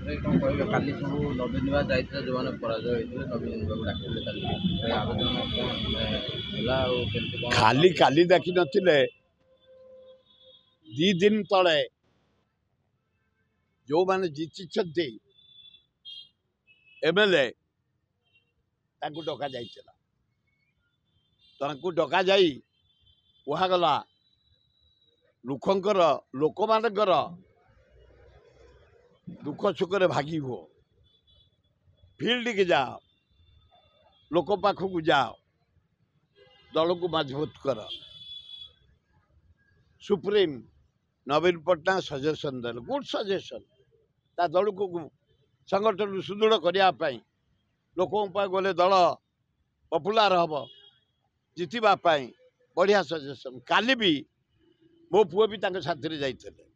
कौन कह काली सब नवीन बाबू जाइए जो मैंने पराजय होते नवीन बाबू डाकिले काली आवेदन कौन खाली काली डाकी नथिले 2 दिन तले जो माने जीति एमएलए ताकू डका जाइछला ताकू डका जाई कुहागला लोक मानकर दुख सुख भागी हो फील्ड के जाओ लोक पाखक जाओ दल को मजबूत कर सुप्रीम नवीन पट्टनायक सजेशन देल गुड सजेशन ता दल को संगठन सुदृढ़ करने लोक गले दल पपुलार हम जितवाई बढ़िया सजेशन काली भी मो पुओ भी साथी जाते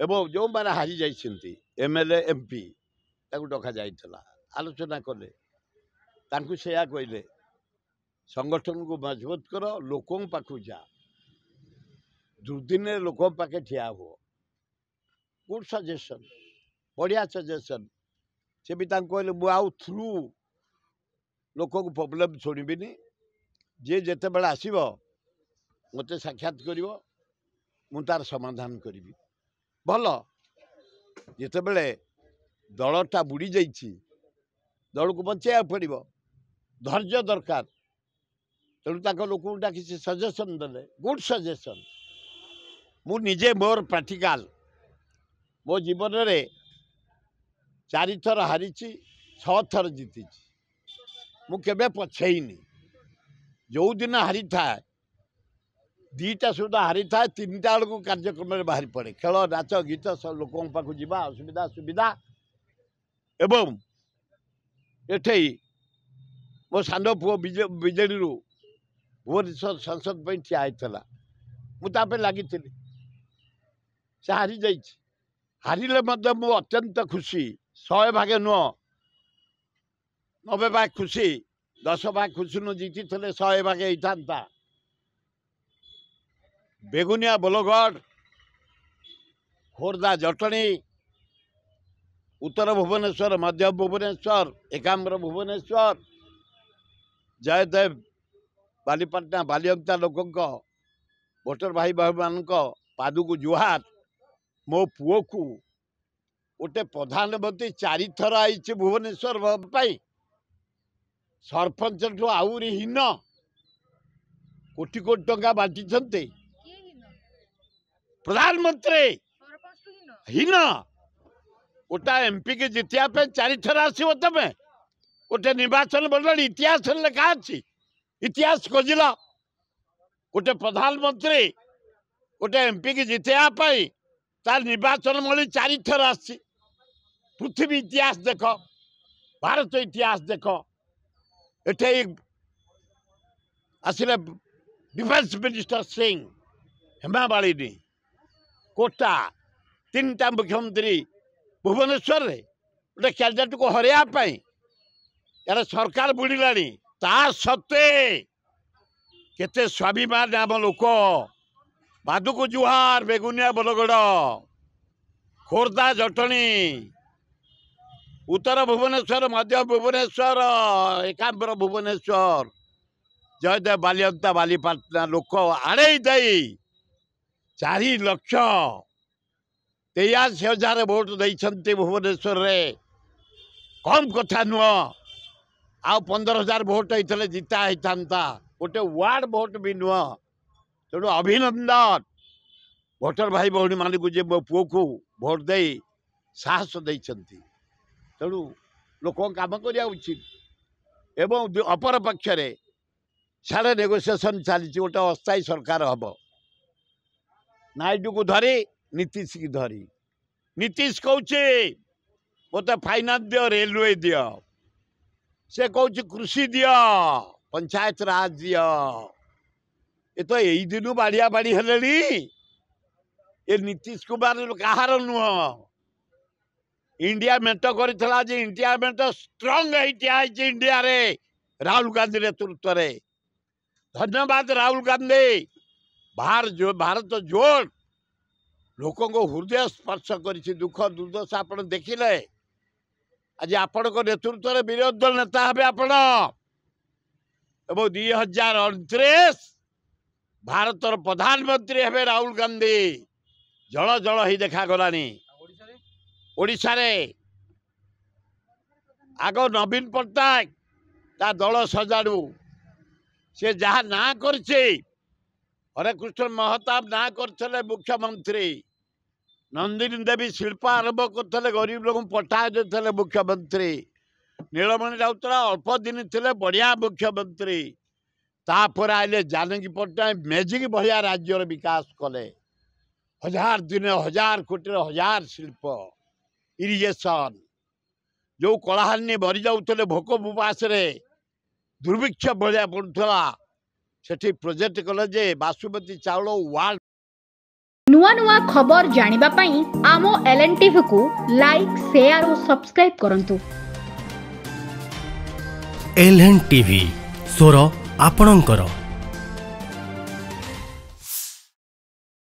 एवं जो मैंने हारी जाइए एमएलए एमपी डका जाइला आलोचना कले से कहले संगठन को मजबूत कर लोकों पाखु जा दुर्दिन लोक पाखे ठिया हो गुड सजेशन बढ़िया सजेशन से भी कहले मु आउ थ्रू लोक को प्रॉब्लम छोड़बीनी जे जिते बड़े आसब मत साक्षात कर तार समाधान करी भल जिते बड़े दलटा बुड़ी जाइए दल को बचाया पड़ो धैर्य दरकार तेणु लोक डाक सजेशन देले गुड सजेशन मु निजे मोर प्रैक्टिकल मो जीवन रे 4 थर हारी 6 थर जीति मुझे पछेनी जो दिन हारी था 2टा सुधा हारी था 3टा बेलू कार्यक्रम में बाहरी पड़े खेल नाच गीत सब लोकों पाखु जा असुविधा सुविधा एवं एठे मो सान पुओ विजेडी भुवनेश्वर संसद पर ठिया होता मुझे लगी से हारी जा हारिले मु अत्यंत खुशी 100 भागे नुह 90 भाग खुशी 10 भाग खुशी नु जीति थे 100 भागे होता बेगुनिया बोलगढ़ खोर्धा जटणी उत्तर भुवनेश्वर मध्य भुवनेश्वर एकाम्र भुवनेश्वर जयदेव बालीपाटना बालियंता लोकों भोटर भाई भाई मान पादू जुहार मो पुओ को गोटे प्रधानमंत्री 4 थर आई भुवनेश्वर सरपंच ठू आहरी हीन कोटी कोटी टंका बांटी प्रधानमंत्री हीन गोटा एमपी के जितिया 4 थर आसो तमें गोटे निर्वाचन मंडल इतिहास लिखा अच्छी इतिहास खोजिल गोटे प्रधानमंत्री गोटे एमपी की जितया तार निर्वाचन मंडल 4 थर आसी पृथ्वी इतिहास देख भारत इतिहास देख एठे आसिले डिफेंस मिनिस्टर सिंह हेमामालिनी कोटा 3टा मुख्यमंत्री भुवनेश्वर रे गोटे कैंडिडेट को हरैया यार सरकार बुड़िला ता सत्वे केते स्वाभिमान आम लोक बादुको जुहार बेगुनिया बोलगढ़ खोर्धा जटणी उत्तर भुवनेश्वर मध्य भुवनेश्वर एकाम्र भुवनेश्वर जयदेव बालियंता बालीपाटना लोक आड़े 4,83,000 भोट देते भुवनेश्वर रे कम कथा नुह आ 15,000 भोट होते जिता होता गोटे वार्ड भोट भी नुह तेणु अभिनंदन भोटर भाई भौणी मान को मो पुओ को भोट दे साहस देती तेणु लोक कम करवा उचित एवं अपर पक्षरे सारे नेगोसिएशन चली गोटे अस्थायी सरकार हम नायडू को धरी नीतीश की धरी नीतीश कौचे मत फाइनान्स दियो रेलवे दियो से कौच कृषि दियो पंचायत राज दियो ये तो यही दिन बाड़िया बाड़ी हेले ये नीतीश कुमार कहार नुह इंडिया मेट कर इंडिया मेट स्ट्रंग इंडिया रे राहुल गांधी नेतृत्व में धन्यवाद राहुल गांधी भारत जोड़ लोकों को हृदय स्पर्श कर दुख दुर्दशा आप देखिले आज आपण नेतृत्व में विरोधी दल नेता हे आपण 2029 भारतर प्रधानमंत्री हे राहुल गांधी जल जल ही देखा गलानी ओडिशा रे आग नवीन पट्टनायक ता दल सजाड़ू से जहाँ ना करछे हरे कृष्ण महताब ना करथले मुख्यमंत्री नंदिनी देवी शिल्प आरंभ करथले गरीब लोग पठा देथले मुख्यमंत्री नीलमणि राउतरा अल्प दिन थे बढ़िया मुख्यमंत्री तापर आइले जानकी पट्टनायक मैजिक भलिया राज्यर विकास कले 1000 दिन 1000 कोटी 1000 शिल्प इरिगेशन जो कलाहानी मरी जाऊे भोक उपास दुर्भिक्ष भलिया पड़ुला सेठी प्रोजेक्ट कले जे बासुमती चाउल वार्ड नुआ नुआ खबर जानिबा पई आमो LNTV को लाइक शेयर और सब्सक्राइब करंतु। LNTV स्वर आपणंकर।